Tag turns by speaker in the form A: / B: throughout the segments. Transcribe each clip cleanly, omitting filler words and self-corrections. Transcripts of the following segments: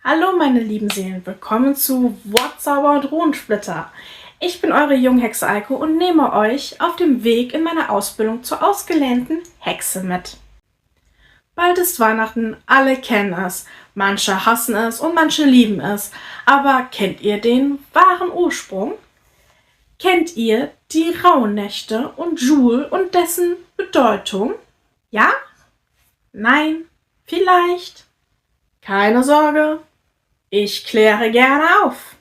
A: Hallo meine lieben Seelen, willkommen zu Wortzauber und Runensplitter. Ich bin eure Junghexe Eiko und nehme euch auf dem Weg in meine Ausbildung zur ausgelernten Hexe mit. Bald ist Weihnachten, alle kennen es, manche hassen es und manche lieben es. Aber kennt ihr den wahren Ursprung? Kennt ihr die Rauhnächte und Joule und dessen Bedeutung? Ja? Nein? Vielleicht? Keine Sorge, ich kläre gerne auf.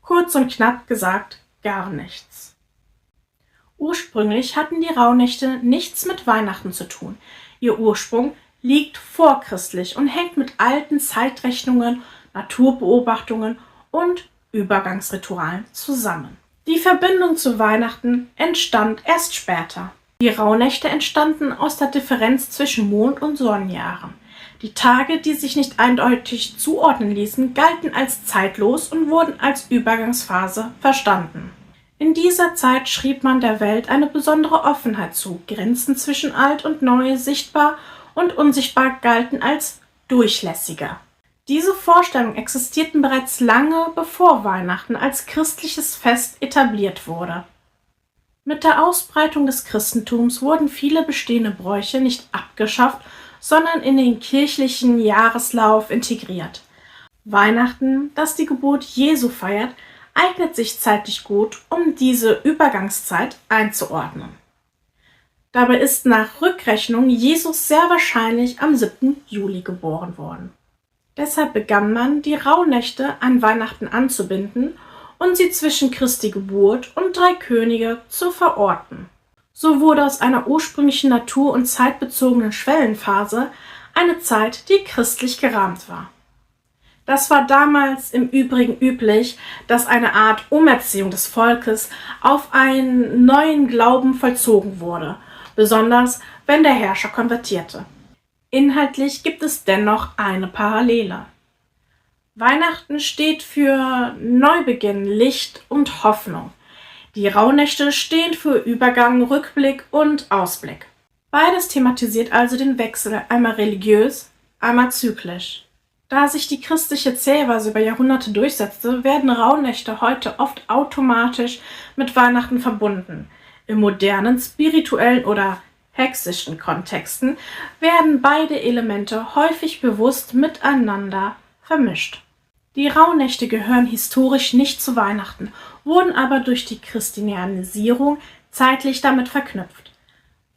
A: Kurz und knapp gesagt, gar nichts. Ursprünglich hatten die Rauhnächte nichts mit Weihnachten zu tun. Ihr Ursprung liegt vorchristlich und hängt mit alten Zeitrechnungen, Naturbeobachtungen und Übergangsritualen zusammen. Die Verbindung zu Weihnachten entstand erst später. Die Rauhnächte entstanden aus der Differenz zwischen Mond- und Sonnenjahren. Die Tage, die sich nicht eindeutig zuordnen ließen, galten als zeitlos und wurden als Übergangsphase verstanden. In dieser Zeit schrieb man der Welt eine besondere Offenheit zu. Grenzen zwischen Alt und Neu, sichtbar und unsichtbar, galten als durchlässiger. Diese Vorstellungen existierten bereits lange bevor Weihnachten als christliches Fest etabliert wurde. Mit der Ausbreitung des Christentums wurden viele bestehende Bräuche nicht abgeschafft, sondern in den kirchlichen Jahreslauf integriert. Weihnachten, das die Geburt Jesu feiert, eignet sich zeitlich gut, um diese Übergangszeit einzuordnen. Dabei ist nach Rückrechnung Jesus sehr wahrscheinlich am 7. Juli geboren worden. Deshalb begann man, die Rauhnächte an Weihnachten anzubinden und sie zwischen Christi Geburt und 3 Könige zu verorten. So wurde aus einer ursprünglichen natur- und zeitbezogenen Schwellenphase eine Zeit, die christlich gerahmt war. Das war damals im Übrigen üblich, dass eine Art Umerziehung des Volkes auf einen neuen Glauben vollzogen wurde, besonders wenn der Herrscher konvertierte. Inhaltlich gibt es dennoch eine Parallele. Weihnachten steht für Neubeginn, Licht und Hoffnung. Die Rauhnächte stehen für Übergang, Rückblick und Ausblick. Beides thematisiert also den Wechsel, einmal religiös, einmal zyklisch. Da sich die christliche Zählweise über Jahrhunderte durchsetzte, werden Rauhnächte heute oft automatisch mit Weihnachten verbunden. In modernen, spirituellen oder hexischen Kontexten werden beide Elemente häufig bewusst miteinander vermischt. Die Rauhnächte gehören historisch nicht zu Weihnachten, wurden aber durch die Christianisierung zeitlich damit verknüpft.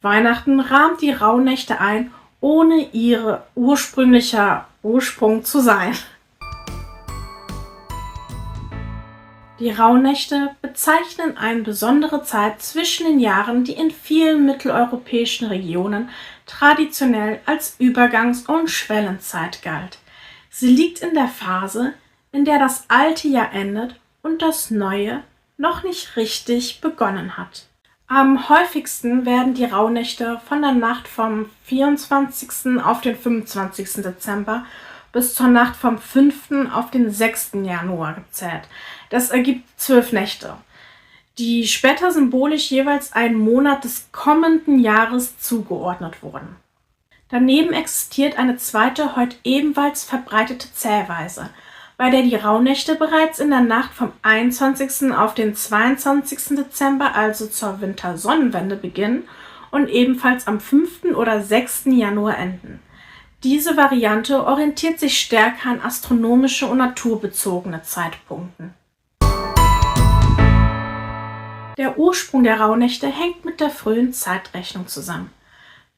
A: Weihnachten rahmt die Rauhnächte ein, ohne ihr ursprünglicher Ursprung zu sein. Die Rauhnächte bezeichnen eine besondere Zeit zwischen den Jahren, die in vielen mitteleuropäischen Regionen traditionell als Übergangs- und Schwellenzeit galt. Sie liegt in der Phase, in der das alte Jahr endet und das neue noch nicht richtig begonnen hat. Am häufigsten werden die Rauhnächte von der Nacht vom 24. auf den 25. Dezember bis zur Nacht vom 5. auf den 6. Januar gezählt. Das ergibt 12 Nächte, die später symbolisch jeweils einen Monat des kommenden Jahres zugeordnet wurden. Daneben existiert eine zweite, heute ebenfalls verbreitete Zählweise, bei der die Rauhnächte bereits in der Nacht vom 21. auf den 22. Dezember, also zur Wintersonnenwende, beginnen und ebenfalls am 5. oder 6. Januar enden. Diese Variante orientiert sich stärker an astronomische und naturbezogene Zeitpunkten. Der Ursprung der Rauhnächte hängt mit der frühen Zeitrechnung zusammen.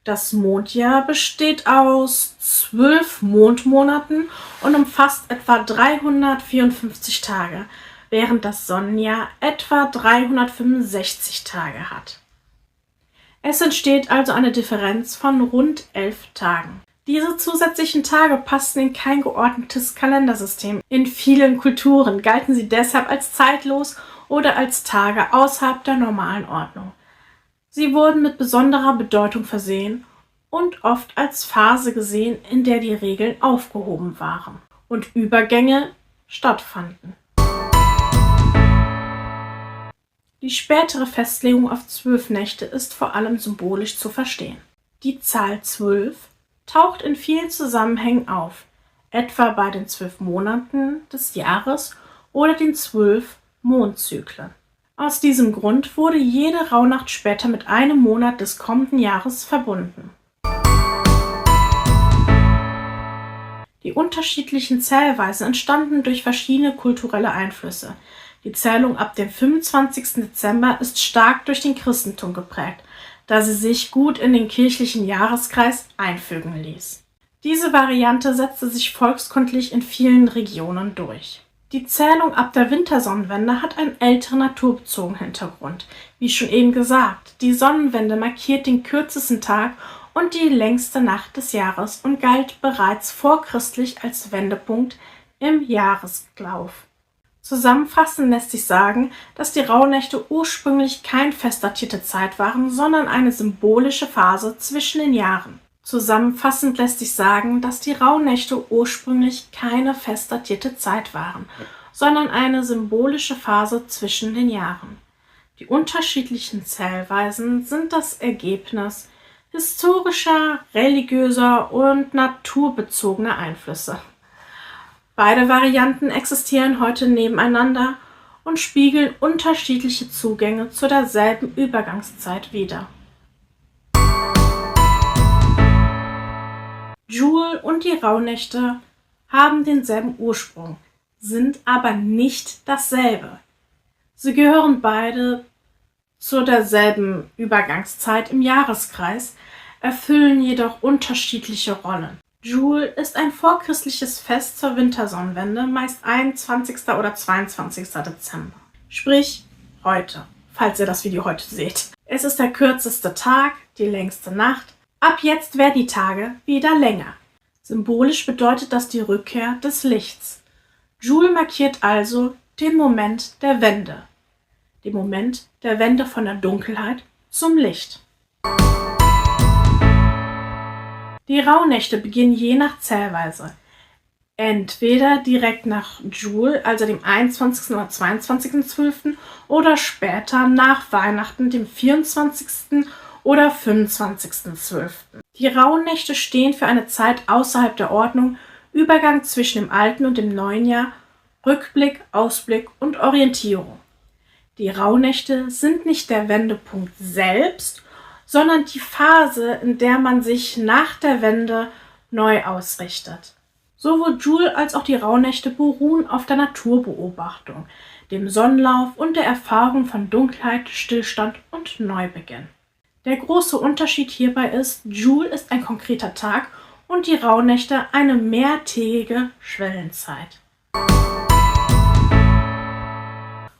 A: Das Mondjahr besteht aus 12 Mondmonaten und umfasst etwa 354 Tage, während das Sonnenjahr etwa 365 Tage hat. Es entsteht also eine Differenz von rund 11 Tagen. Diese zusätzlichen Tage passten in kein geordnetes Kalendersystem. In vielen Kulturen galten sie deshalb als zeitlos oder als Tage außerhalb der normalen Ordnung. Sie wurden mit besonderer Bedeutung versehen und oft als Phase gesehen, in der die Regeln aufgehoben waren und Übergänge stattfanden. Die spätere Festlegung auf 12 Nächte ist vor allem symbolisch zu verstehen. Die Zahl 12 taucht in vielen Zusammenhängen auf, etwa bei den 12 Monaten des Jahres oder den 12 Mondzyklen. Aus diesem Grund wurde jede Rauhnacht später mit einem Monat des kommenden Jahres verbunden. Die unterschiedlichen Zählweisen entstanden durch verschiedene kulturelle Einflüsse. Die Zählung ab dem 25. Dezember ist stark durch den Christentum geprägt, da sie sich gut in den kirchlichen Jahreskreis einfügen ließ. Diese Variante setzte sich volkskundlich in vielen Regionen durch. Die Zählung ab der Wintersonnenwende hat einen älteren naturbezogenen Hintergrund. Wie schon eben gesagt, die Sonnenwende markiert den kürzesten Tag und die längste Nacht des Jahres und galt bereits vorchristlich als Wendepunkt im Jahreslauf. Zusammenfassend lässt sich sagen, dass die Rauhnächte ursprünglich keine fest datierte Zeit waren, sondern eine symbolische Phase zwischen den Jahren. Zusammenfassend lässt sich sagen, dass die Rauhnächte ursprünglich keine fest datierte Zeit waren, sondern eine symbolische Phase zwischen den Jahren. Die unterschiedlichen Zählweisen sind das Ergebnis historischer, religiöser und naturbezogener Einflüsse. Beide Varianten existieren heute nebeneinander und spiegeln unterschiedliche Zugänge zu derselben Übergangszeit wider. Jul und die Rauhnächte haben denselben Ursprung, sind aber nicht dasselbe. Sie gehören beide zu derselben Übergangszeit im Jahreskreis, erfüllen jedoch unterschiedliche Rollen. Jul ist ein vorchristliches Fest zur Wintersonnenwende, meist 21. oder 22. Dezember. Sprich, heute, falls ihr das Video heute seht. Es ist der kürzeste Tag, die längste Nacht. Ab jetzt werden die Tage wieder länger. Symbolisch bedeutet das die Rückkehr des Lichts. Jul markiert also den Moment der Wende. Den Moment der Wende von der Dunkelheit zum Licht. Die Rauhnächte beginnen je nach Zählweise. Entweder direkt nach Jul, also dem 21. oder 22.12. oder später nach Weihnachten, dem 24. oder 25.12. Die Rauhnächte stehen für eine Zeit außerhalb der Ordnung, Übergang zwischen dem alten und dem neuen Jahr, Rückblick, Ausblick und Orientierung. Die Rauhnächte sind nicht der Wendepunkt selbst, sondern die Phase, in der man sich nach der Wende neu ausrichtet. Sowohl Jul als auch die Rauhnächte beruhen auf der Naturbeobachtung, dem Sonnenlauf und der Erfahrung von Dunkelheit, Stillstand und Neubeginn. Der große Unterschied hierbei ist, Jul ist ein konkreter Tag und die Rauhnächte eine mehrtägige Schwellenzeit.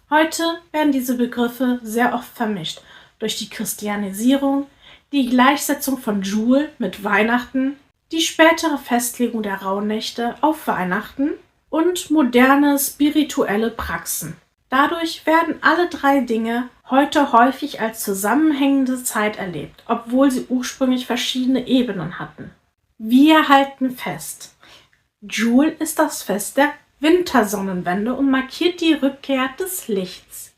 A: Heute werden diese Begriffe sehr oft vermischt durch die Christianisierung, die Gleichsetzung von Jul mit Weihnachten, die spätere Festlegung der Rauhnächte auf Weihnachten und moderne spirituelle Praxen. Dadurch werden alle drei Dinge heute häufig als zusammenhängende Zeit erlebt, obwohl sie ursprünglich verschiedene Ebenen hatten. Wir halten fest: Jul ist das Fest der Wintersonnenwende und markiert die Rückkehr des Lichts.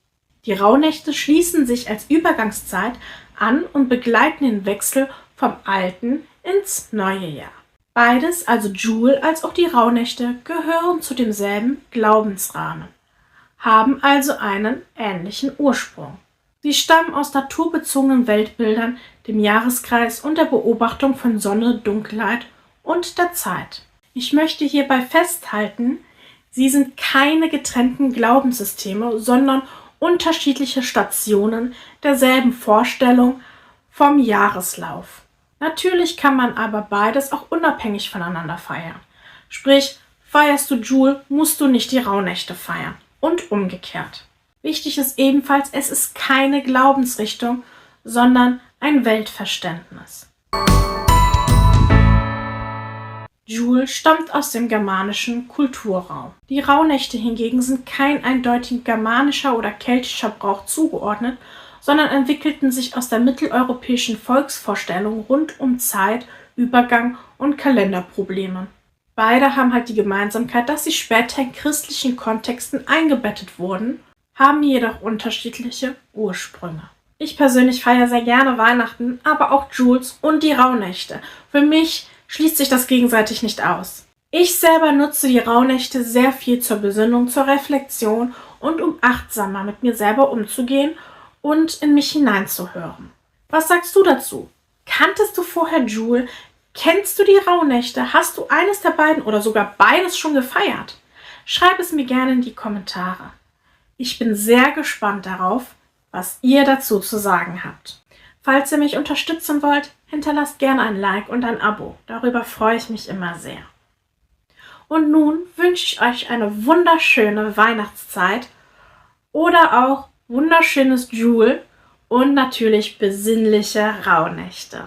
A: Die Rauhnächte schließen sich als Übergangszeit an und begleiten den Wechsel vom alten ins neue Jahr. Beides, also Jul als auch die Rauhnächte, gehören zu demselben Glaubensrahmen, haben also einen ähnlichen Ursprung. Sie stammen aus naturbezogenen Weltbildern, dem Jahreskreis und der Beobachtung von Sonne, Dunkelheit und der Zeit. Ich möchte hierbei festhalten, sie sind keine getrennten Glaubenssysteme, sondern unterschiedliche Stationen derselben Vorstellung vom Jahreslauf. Natürlich kann man aber beides auch unabhängig voneinander feiern. Sprich, feierst du Jul, musst du nicht die Rauhnächte feiern. Und umgekehrt. Wichtig ist ebenfalls, es ist keine Glaubensrichtung, sondern ein Weltverständnis. Jule stammt aus dem germanischen Kulturraum. Die Rauhnächte hingegen sind kein eindeutig germanischer oder keltischer Brauch zugeordnet, sondern entwickelten sich aus der mitteleuropäischen Volksvorstellung rund um Zeit, Übergang und Kalenderprobleme. Beide haben halt die Gemeinsamkeit, dass sie später in christlichen Kontexten eingebettet wurden, haben jedoch unterschiedliche Ursprünge. Ich persönlich feiere sehr gerne Weihnachten, aber auch Jules und die Rauhnächte. Für mich schließt sich das gegenseitig nicht aus. Ich selber nutze die Rauhnächte sehr viel zur Besinnung, zur Reflexion und um achtsamer mit mir selber umzugehen und in mich hineinzuhören. Was sagst du dazu? Kanntest du vorher Jule? Kennst du die Rauhnächte? Hast du eines der beiden oder sogar beides schon gefeiert? Schreib es mir gerne in die Kommentare. Ich bin sehr gespannt darauf, was ihr dazu zu sagen habt. Falls ihr mich unterstützen wollt, hinterlasst gerne ein Like und ein Abo. Darüber freue ich mich immer sehr. Und nun wünsche ich euch eine wunderschöne Weihnachtszeit oder auch wunderschönes Jule und natürlich besinnliche Rauhnächte.